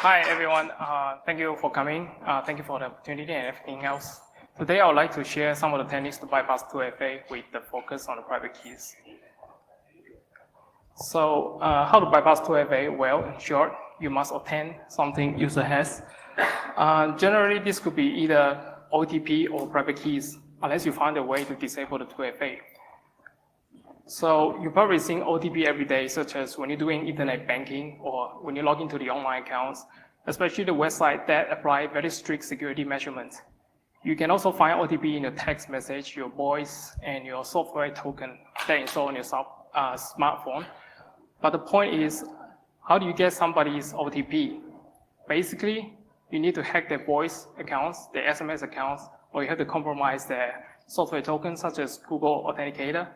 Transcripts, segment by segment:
Hi everyone, thank you for coming. Thank you for the opportunity and everything else. Today I would like to share some of the techniques to bypass 2FA with the focus on the private keys. So how to bypass 2FA? Well, in short, you must obtain something user has. Generally, this could be either OTP or private keys, unless you find a way to disable the 2FA. So you're probably seeing OTP every day, such as when you're doing internet banking or when you log into the online accounts, especially the website that apply very strict security measurements. You can also find OTP in your text message, your voice, and your software token that install on your smartphone. But the point is, how do you get somebody's OTP? Basically, you need to hack their voice accounts, their SMS accounts, or you have to compromise their software tokens, such as Google Authenticator,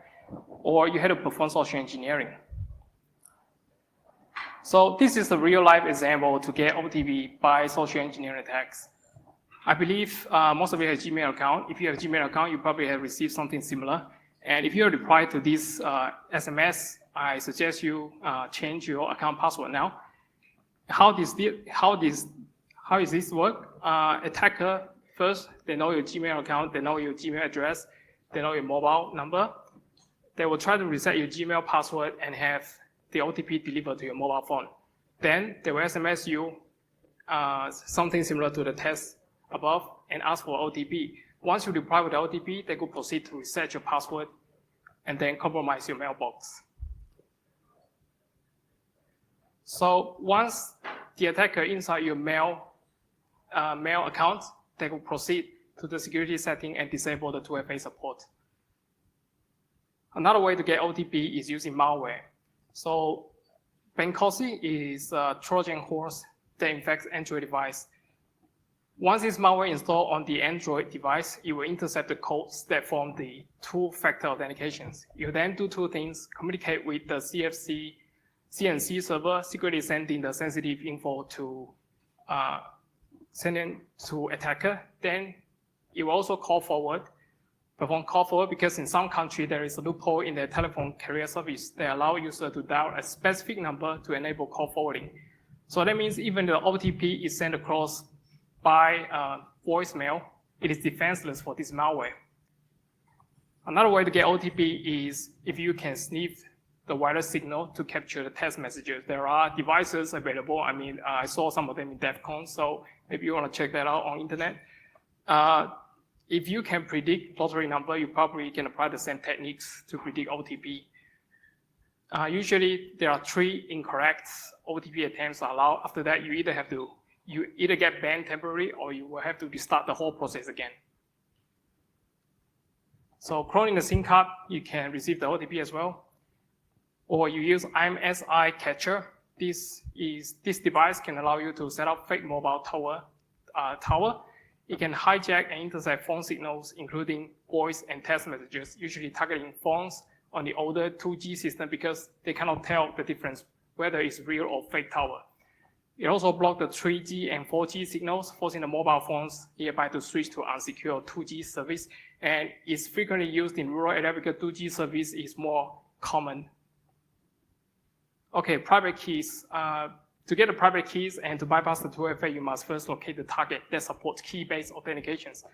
or you have to perform social engineering. So this is a real-life example to get OTP by social engineering attacks. I believe most of you have a Gmail account. If you have a Gmail account, you probably have received something similar. And if you reply to this SMS, I suggest you change your account password now. How does this work? Attacker, first, they know your Gmail account, they know your Gmail address, they know your mobile number. They will try to reset your Gmail password and have the OTP delivered to your mobile phone. Then they will SMS you something similar to the test above and ask for OTP. Once you reply with the OTP, they could proceed to reset your password and then compromise your mailbox. So once the attacker inside your mail account, they will proceed to the security setting and disable the 2FA support. Another way to get OTP is using malware. So Benkosi is a Trojan horse that infects Android device. Once this malware installed on the Android device, it will intercept the codes that form the two-factor authentications. You then do two things: communicate with the CNC server, secretly sending the sensitive info to attacker. Then it will also perform call forward, because in some country there is a loophole in the telephone carrier service that allow user to dial a specific number to enable call forwarding. So that means even the OTP is sent across by voicemail, it is defenseless for this malware. Another way to get OTP is if you can sniff the wireless signal to capture the text messages. There are devices available. I mean, I saw some of them in DEF CON, so maybe you want to check that out on internet. If you can predict lottery number, you probably can apply the same techniques to predict OTP. Usually, there are 3 incorrect OTP attempts allowed. After that, you either get banned temporarily or you will have to restart the whole process again. So cloning the SIM card, you can receive the OTP as well. Or you use IMSI catcher. This device can allow you to set up fake mobile tower. It can hijack and intercept phone signals, including voice and text messages, usually targeting phones on the older 2G system because they cannot tell the difference whether it's real or fake tower. It also blocks the 3G and 4G signals, forcing the mobile phones nearby to switch to unsecure 2G service, and it's frequently used in rural area because 2G service is more common. Okay, private keys. To get the private keys and to bypass the 2FA, you must first locate the target that supports key-based authentications.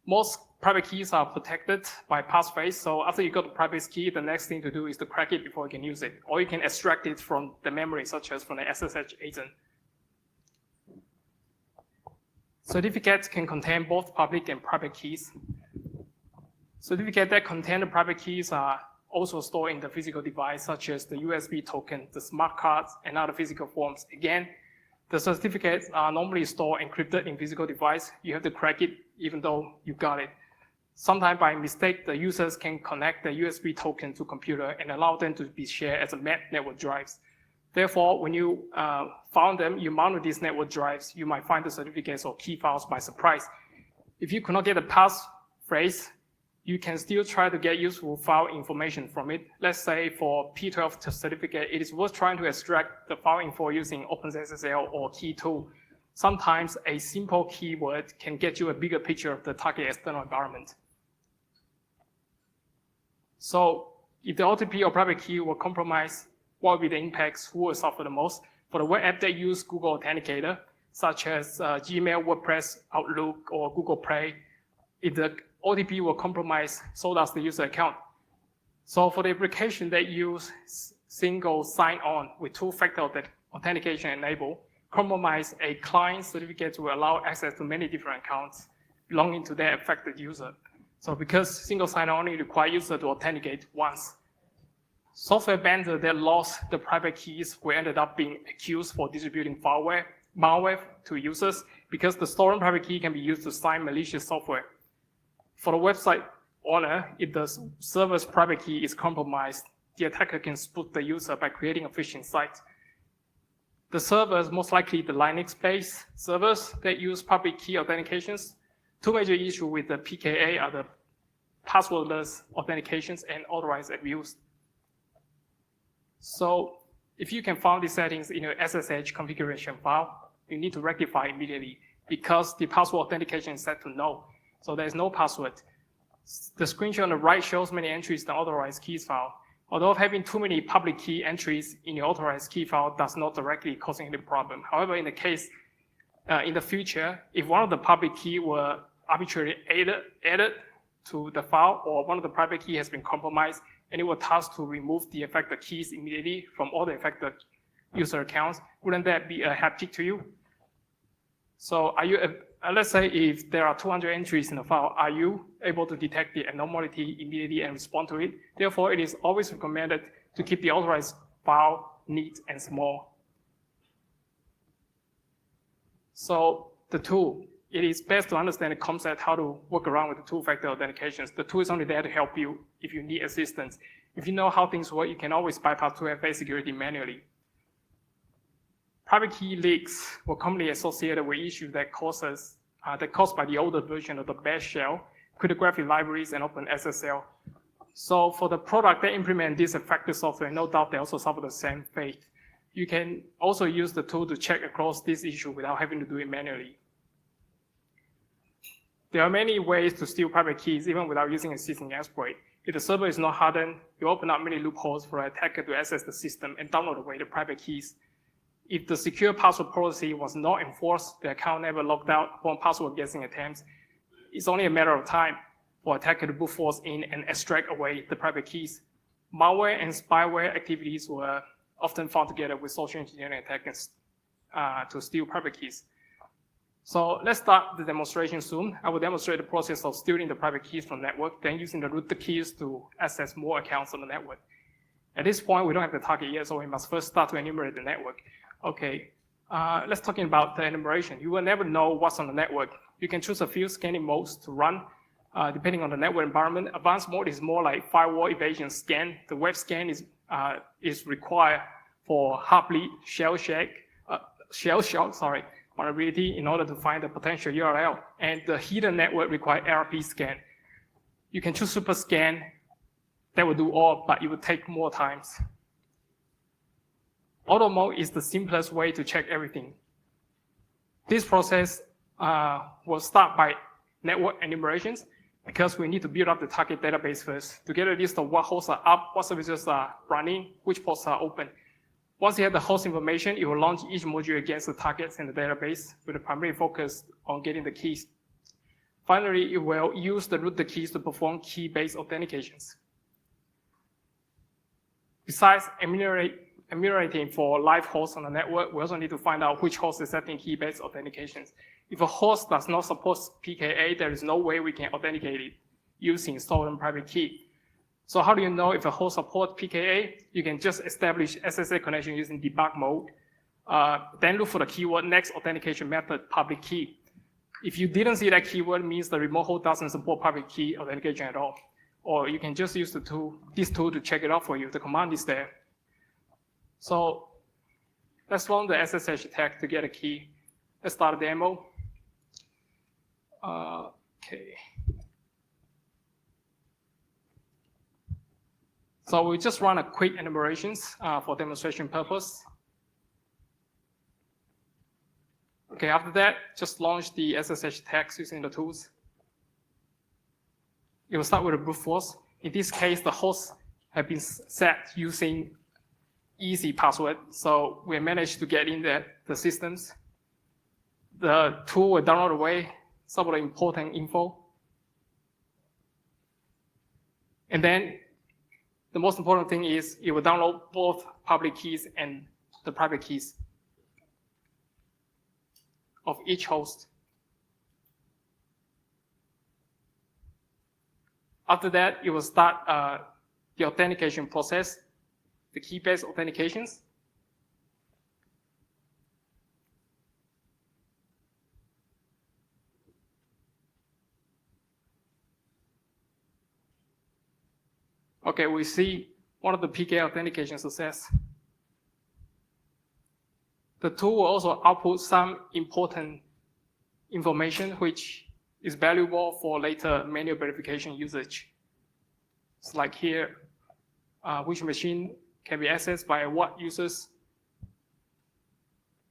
Most private keys are protected by passphrase, so after you got the private key, the next thing to do is to crack it before you can use it. Or you can extract it from the memory, such as from the SSH agent. Certificates can contain both public and private keys. Certificates that contain the private keys are also stored in the physical device, such as the USB token, the smart cards, and other physical forms. Again, the certificates are normally stored encrypted in physical device. You have to crack it even though you got it. Sometimes by mistake, the users can connect the USB token to computer and allow them to be shared as a network drives. Therefore, when you found them, you mount these network drives, you might find the certificates or key files by surprise. If you cannot get the passphrase, you can still try to get useful file information from it. Let's say for P12 certificate, it is worth trying to extract the file info using OpenSSL or Key2. Sometimes a simple keyword can get you a bigger picture of the target external environment. So if the OTP or private key were compromised, what will be the impacts? Who will suffer the most? For the web app that use Google Authenticator, such as Gmail, WordPress, Outlook, or Google Play, if the OTP will compromise, so does the user account. So for the application that use single sign-on with two-factor authentication enabled, compromise a client certificate to allow access to many different accounts belonging to that affected user. So because single sign-on only requires user to authenticate once, software vendor that lost the private keys will ended up being accused for distributing malware to users because the stolen private key can be used to sign malicious software. For the website owner, if the server's private key is compromised, the attacker can spook the user by creating a phishing site. The servers, most likely the Linux-based servers that use public key authentications. Two major issues with the PKA are the passwordless authentications and authorized abuse. So if you can find these settings in your SSH configuration file, you need to rectify immediately because the password authentication is set to no. So there's no password. The screenshot on the right shows many entries in the authorized keys file. Although having too many public key entries in your authorized key file does not directly cause any problem. However, in the case, in the future, if one of the public key were arbitrarily added to the file or one of the private key has been compromised, and it was tasked to remove the affected keys immediately from all the affected user accounts, wouldn't that be a haptic to you? So are you, let's say if there are 200 entries in the file, are you able to detect the anomaly immediately and respond to it? Therefore, it is always recommended to keep the authorized file neat and small. So the tool, it is best to understand the CommSec, how to work around with the two-factor authentications. The tool is only there to help you if you need assistance. If you know how things work, you can always bypass 2FA security manually. Private key leaks were commonly associated with issues that caused by the older version of the Bash shell, cryptographic libraries, and OpenSSL. So for the product that implement this affected software, no doubt they also suffer the same fate. You can also use the tool to check across this issue without having to do it manually. There are many ways to steal private keys even without using a existing exploit. If the server is not hardened, you open up many loopholes for an attacker to access the system and download away the private keys. If the secure password policy was not enforced, the account never logged out upon password guessing attempts. It's only a matter of time for attacker to brute force in and extract away the private keys. Malware and spyware activities were often found together with social engineering attackers to steal private keys. So let's start the demonstration soon. I will demonstrate the process of stealing the private keys from the network, then using the root keys to access more accounts on the network. At this point, we don't have the target yet, so we must first start to enumerate the network. Okay, let's talk about the enumeration. You will never know what's on the network. You can choose a few scanning modes to run, depending on the network environment. Advanced mode is more like firewall evasion scan. The web scan is required for heartbleed, shell shock, vulnerability in order to find the potential URL. And the hidden network requires RP scan. You can choose super scan. That will do all, but it will take more times. Auto mode is the simplest way to check everything. This process will start by network enumerations because we need to build up the target database first to get a list of what hosts are up, what services are running, which ports are open. Once you have the host information, it will launch each module against the targets in the database with a primary focus on getting the keys. Finally, it will use the root keys to perform key-based authentications. Besides enumerating for live hosts on the network, we also need to find out which host is setting key-based authentications. If a host does not support PKA, there is no way we can authenticate it using stolen private key. So how do you know if a host supports PKA? You can just establish SSL connection using debug mode. Then look for the keyword next authentication method public key. If you didn't see that keyword, it means the remote host doesn't support public key authentication at all. Or you can just use this tool to check it out for you. The command is there. So let's run the SSH attack to get a key. Let's start a demo. Okay. So we just run a quick enumerations for demonstration purpose. Okay, after that, just launch the SSH attacks using the tools. It will start with a brute force. In this case, the hosts have been set using easy password. So we managed to get in the systems. The tool will download away some of the important info. And then the most important thing is it will download both public keys and the private keys of each host. After that, it will start the authentication process, the key-based authentications. Okay, we see one of the PK authentication success. The tool will also output some important information which is valuable for later manual verification usage. It's like here, which machine can be accessed by what users.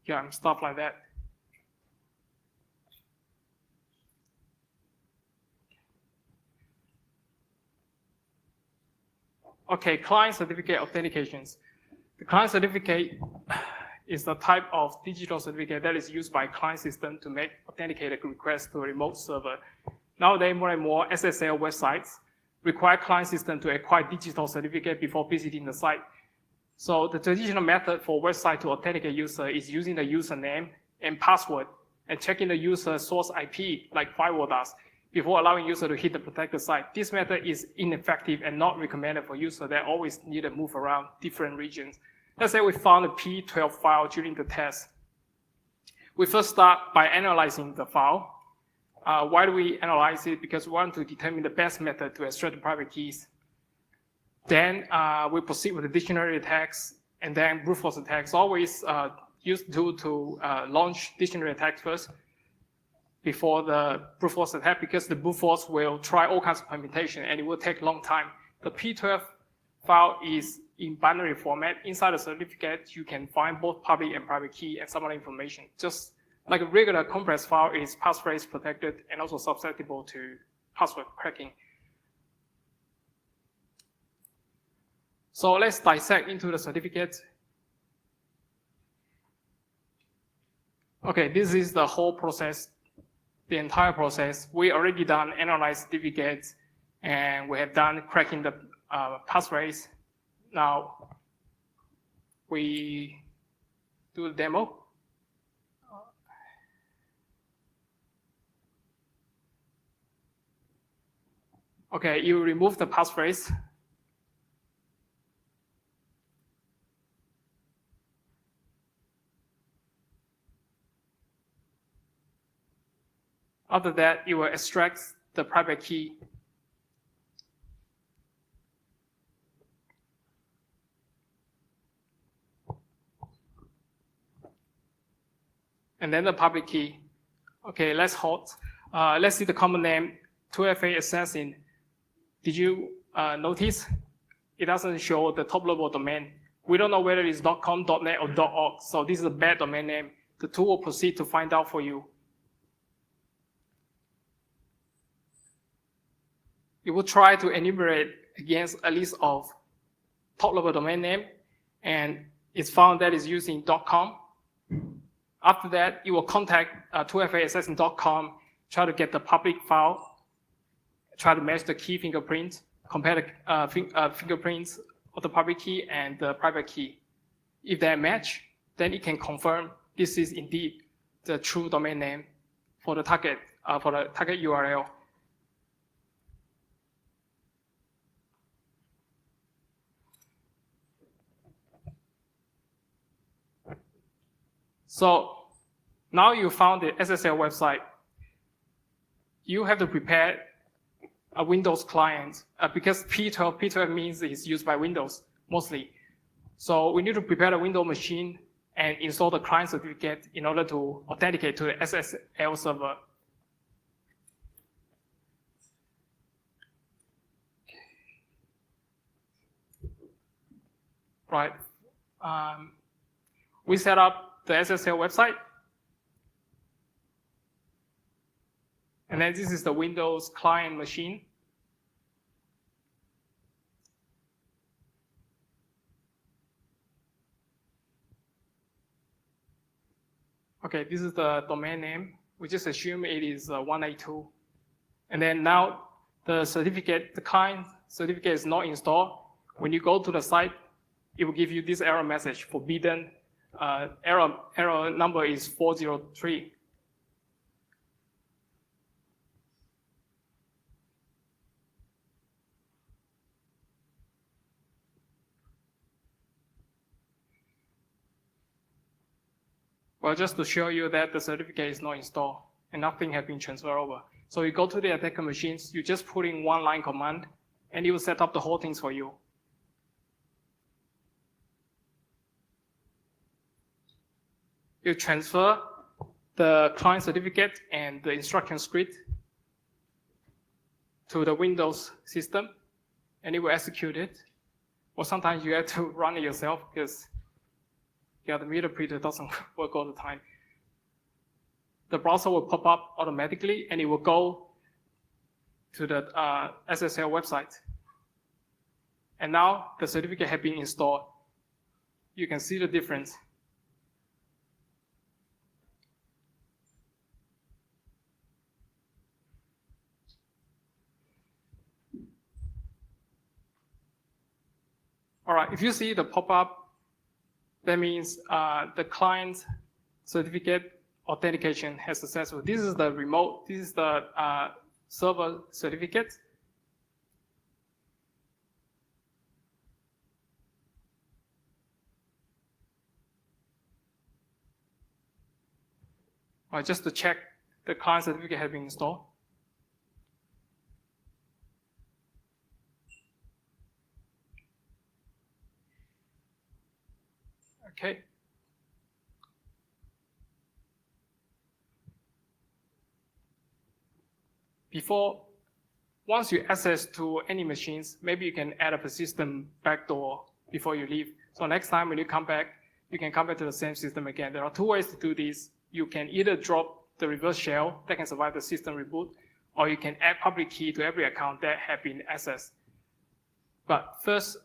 Yeah, stuff like that. Okay, client certificate authentications. The client certificate is the type of digital certificate that is used by client system to make authenticated requests to a remote server. Nowadays, more and more SSL websites require client system to acquire digital certificate before visiting the site. So the traditional method for website to authenticate user is using the username and password and checking the user's source IP like firewall does before allowing user to hit the protected site. This method is ineffective and not recommended for users that always need to move around different regions. Let's say we found a P12 file during the test. We first start by analyzing the file. Why do we analyze it? Because we want to determine the best method to extract the private keys. Then we proceed with the dictionary attacks and then brute force attacks. Always use the tool to launch dictionary attacks first before the brute force attack, because the brute force will try all kinds of permutation and it will take a long time. The P12 file is in binary format. Inside the certificate, you can find both public and private key and some other information. Just like a regular compressed file, it is passphrase protected and also susceptible to password cracking. So let's dissect into the certificate. Okay, this is the whole process, the entire process. We already done analyze certificates and we have done cracking the passphrase. Now we do the demo. Okay, you remove the passphrase. After that, you will extract the private key. And then the public key. Okay, let's hold. Let's see the common name, 2FAssassin. Did you notice? It doesn't show the top level domain. We don't know whether it's .com, .net, or .org. So this is a bad domain name. The tool will proceed to find out for you. It will try to enumerate against a list of top level domain name, and it's found that it's using .com. After that, it will contact 2FAssassin.com, try to get the public file, try to match the key fingerprint, compare the fingerprints of the public key and the private key. If they match, then it can confirm this is indeed the true domain name for the target URL. So now you found the SSL website. You have to prepare a Windows client because P12 means it's used by Windows mostly. So we need to prepare a Windows machine and install the client certificate in order to authenticate to the SSL server. Right. We set up the SSL website. And then this is the Windows client machine. Okay, this is the domain name. We just assume it is 182. And then now the certificate, the client certificate is not installed. When you go to the site, it will give you this error message, forbidden. Error number is 403. Well, just to show you that the certificate is not installed and nothing has been transferred over. So you go to the attacker machines, you just put in one line command, and it will set up the whole things for you. You transfer the client certificate and the instruction script to the Windows system, and it will execute it. Or sometimes you have to run it yourself because the meter printer doesn't work all the time. The browser will pop up automatically, and it will go to the SSL website. And now the certificate has been installed. You can see the difference. All right, if you see the pop-up, that means the client certificate authentication has successful. This is the remote, this is the server certificate. Just to check the client certificate has been installed. Okay. Once you access to any machines, maybe you can add up a system backdoor before you leave. So next time when you come back, you can come back to the same system again. There are two ways to do this. You can either drop the reverse shell that can survive the system reboot, or you can add public key to every account that have been accessed. But first,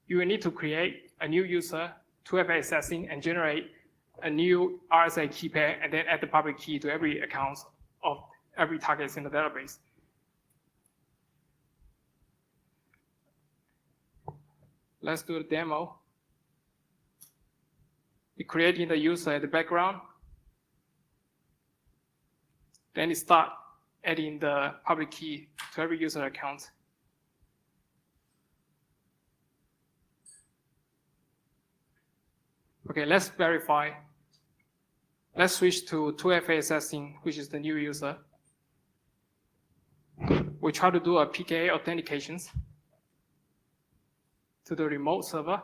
you will need to create a new user, 2FAssassin, and generate a new RSA key pair, and then add the public key to every account of every target in the database. Let's do the demo. You create the user at the background. Then you start adding the public key to every user account. Okay, let's verify. Let's switch to 2FAssassin, which is the new user. We try to do a PKA authentications to the remote server.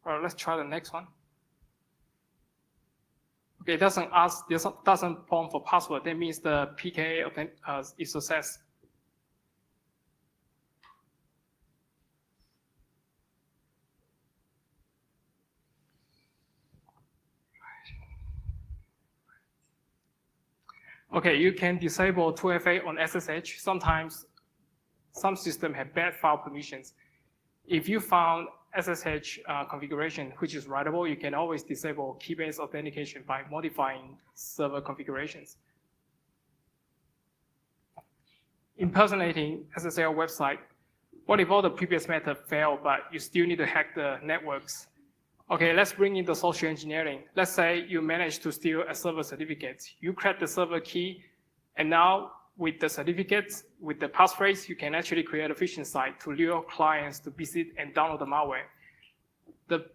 All right, let's try the next one. Okay, it doesn't prompt for password. That means the PKA is success. Okay, you can disable 2FA on SSH. Sometimes some systems have bad file permissions. If you found SSH configuration which is writable, you can always disable key-based authentication by modifying server configurations. Impersonating SSL website. What if all the previous method failed, but you still need to hack the networks? Okay, let's bring in the social engineering. Let's say you managed to steal a server certificate. You crack the server key, and now with the certificates, with the passphrase, you can actually create a phishing site to lure clients to visit and download the malware. The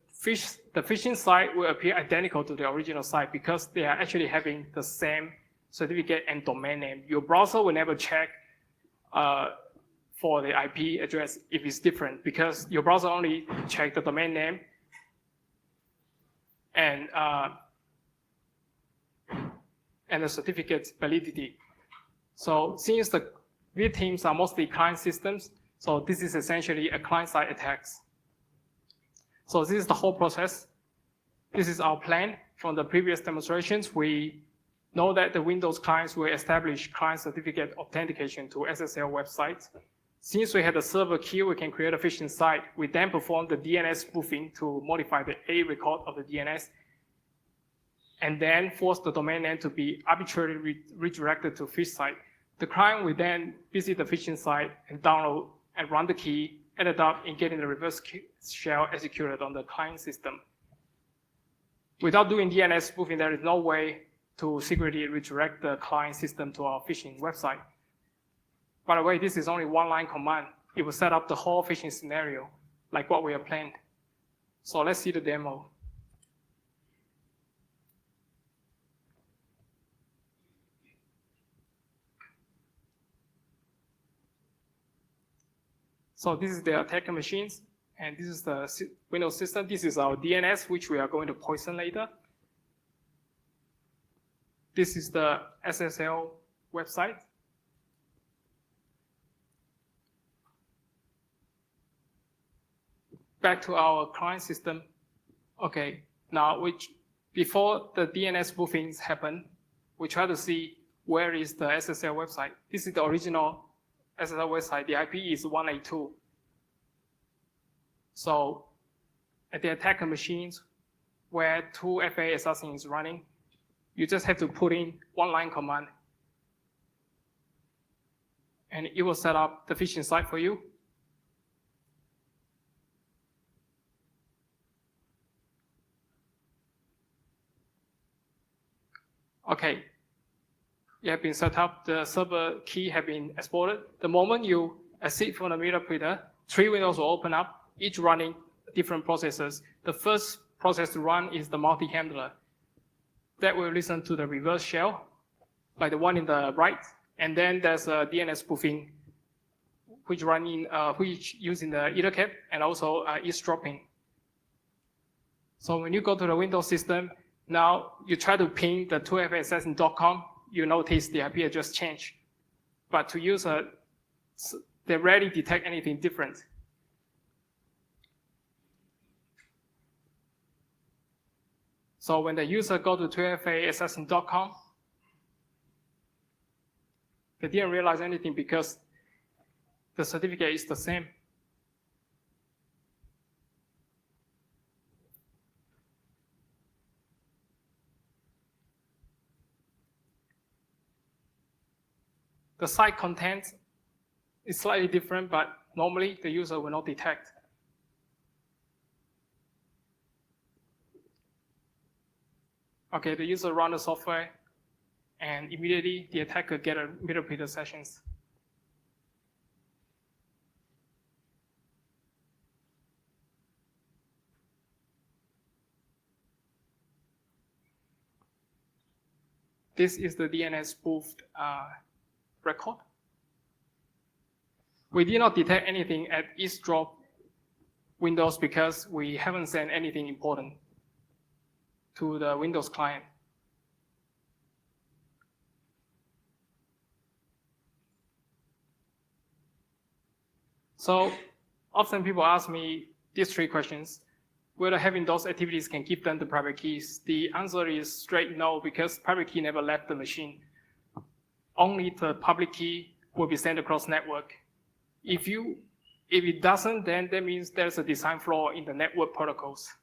phishing site will appear identical to the original site because they are actually having the same certificate and domain name. Your browser will never check for the IP address if it's different because your browser only checks the domain name and the certificate validity. So since the victims are mostly client systems, so this is essentially a client-side attacks. So this is the whole process. This is our plan. From the previous demonstrations, we know that the Windows clients will establish client certificate authentication to SSL websites. Since we have the server key, we can create a phishing site. We then perform the DNS spoofing to modify the A record of the DNS, and then force the domain name to be arbitrarily redirected to phish site. The client will then visit the phishing site and download and run the key, ended up in getting the reverse shell executed on the client system. Without doing DNS spoofing, there is no way to secretly redirect the client system to our phishing website. By the way, this is only one-line command. It will set up the whole phishing scenario, like what we have planned. So let's see the demo. So this is the attacker machines, and this is the Windows system. This is our DNS, which we are going to poison later. This is the SSL website. Back to our client system. Okay, now before the DNS spoofings happen, we try to see where is the SSL website. This is the original SSL website. The IP is 182. So at the attacker machines where 2FAssassin is running, you just have to put in one-line command, and it will set up the phishing site for you. Okay, you have been set up. The server key have been exported. The moment you exit from the middle printer, 3 windows will open up, each running different processes. The first process to run is the multi-handler. That will listen to the reverse shell, like the one in the right. And then there's a DNS spoofing, which using the EtherCAT and also eavesdropping. So when you go to the Windows system, now you try to ping the 2FAssassin.com, you notice the IP address changed. But to use they rarely detect anything different. So when the user go to 2FAssassin.com, they didn't realize anything because the certificate is the same. The site content is slightly different, but normally the user will not detect. Okay, the user run the software, and immediately the attacker get a middle printer sessions. This is the DNS spoofed record. We did not detect anything at eavesdrop Windows because we haven't sent anything important to the Windows client. So often people ask me these 3 questions: whether having those activities can give them the private keys. The answer is straight no, because private key never left the machine. Only the public key will be sent across network. If it doesn't, then that means there's a design flaw in the network protocols.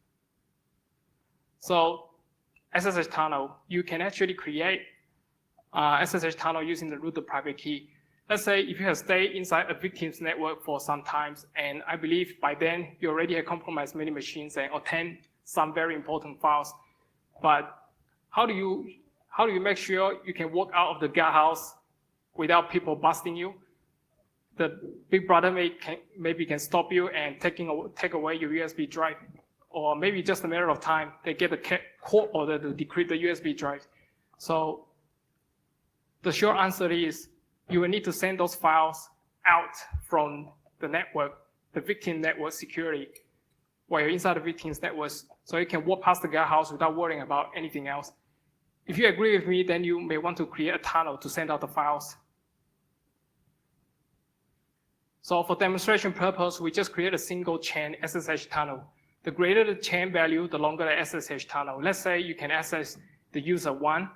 So SSH tunnel, you can actually create SSH tunnel using the root private key. Let's say if you have stayed inside a victim's network for some time, and I believe by then you already have compromised many machines and obtained some very important files. But how do you make sure you can walk out of the guardhouse without people busting you? The big brother maybe can stop you and take away your USB drive, or maybe just a matter of time they get a court order to decrypt the USB drive. So the short answer is you will need to send those files out from the network, the victim network security, while you're inside the victim's network, so you can walk past the guardhouse without worrying about anything else. If you agree with me, then you may want to create a tunnel to send out the files. So for demonstration purpose, we just create a single chain SSH tunnel. The greater the chain value, the longer the SSH tunnel. Let's say you can access the user 1,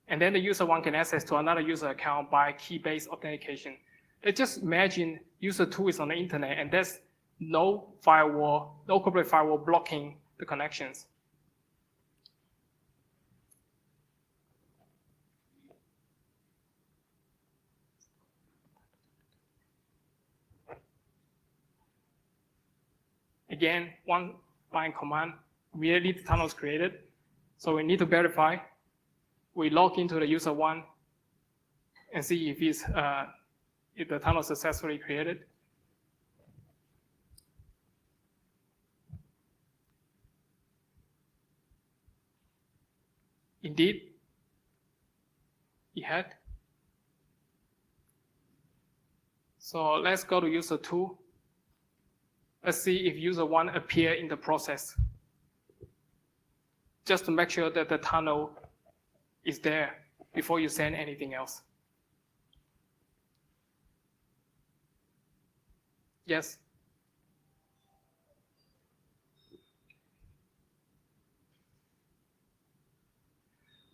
and then the user 1 can access to another user account by key-based authentication. Let's just imagine user 2 is on the internet and there's no firewall, no corporate firewall blocking the connections. Again, one line command, immediately the tunnel is created. So we need to verify. We log into the user 1 and see if the tunnel is successfully created. Indeed, it had. So let's go to user 2. Let's see if user 1 appears in the process, just to make sure that the tunnel is there before you send anything else. Yes?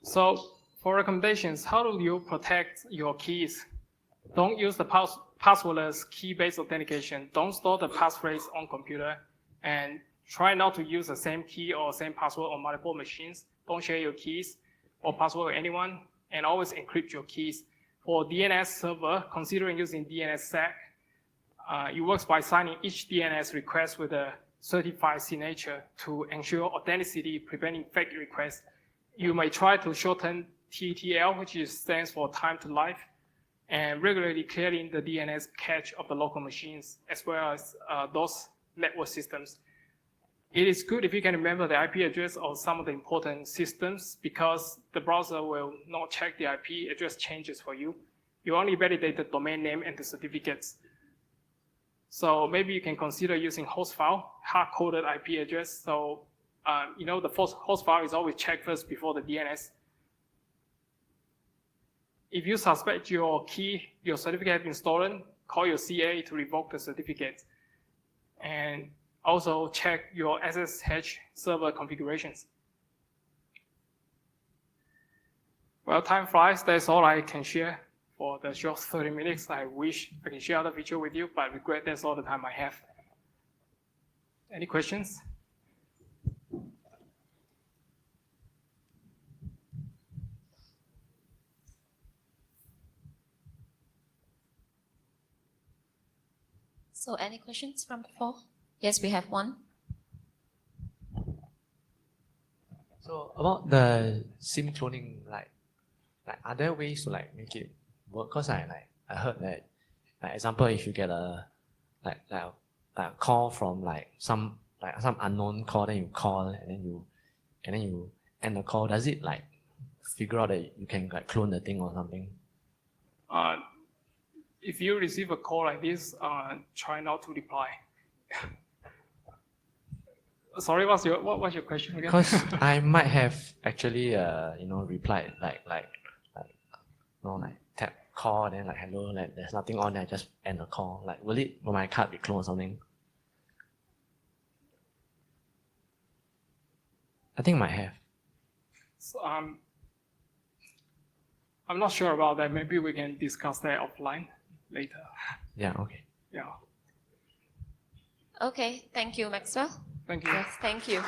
So for recommendations, how do you protect your keys? Don't use the passwordless key-based authentication. Don't store the passphrase on computer, and try not to use the same key or same password on multiple machines. Don't share your keys or password with anyone, and always encrypt your keys. For DNS server, considering using DNSSEC, it works by signing each DNS request with a certified signature to ensure authenticity, preventing fake requests. You may try to shorten TTL, which stands for time to life, and regularly clearing the DNS cache of the local machines, as well as those network systems. It is good if you can remember the IP address of some of the important systems, because the browser will not check the IP address changes for you. You only validate the domain name and the certificates. So maybe you can consider using host file, hard-coded IP address. So the host file is always checked first before the DNS. If you suspect your certificate has been stolen, call your CA to revoke the certificate. And also check your SSH server configurations. Well, time flies. That's all I can share for the short 30 minutes. I wish I can share other features with you, but regret that's all the time I have. Any questions? So any questions from the floor? Yes, we have one. So about the SIM cloning, like are there ways to make it work? Cause I heard that, example, if you get a call from some unknown call, then you call and then you end the call. Does it figure out that you can clone the thing or something? If you receive a call like this, try not to reply. Sorry, what's your question again? Because I might have actually replied tap call, then hello, there's nothing on there, I just end the call. Will my card be cloned or something? I think it might have. So, I'm not sure about that. Maybe we can discuss that offline later. Yeah, okay. Yeah. Okay, thank you, Maxwell. Thank you. Yes, thank you.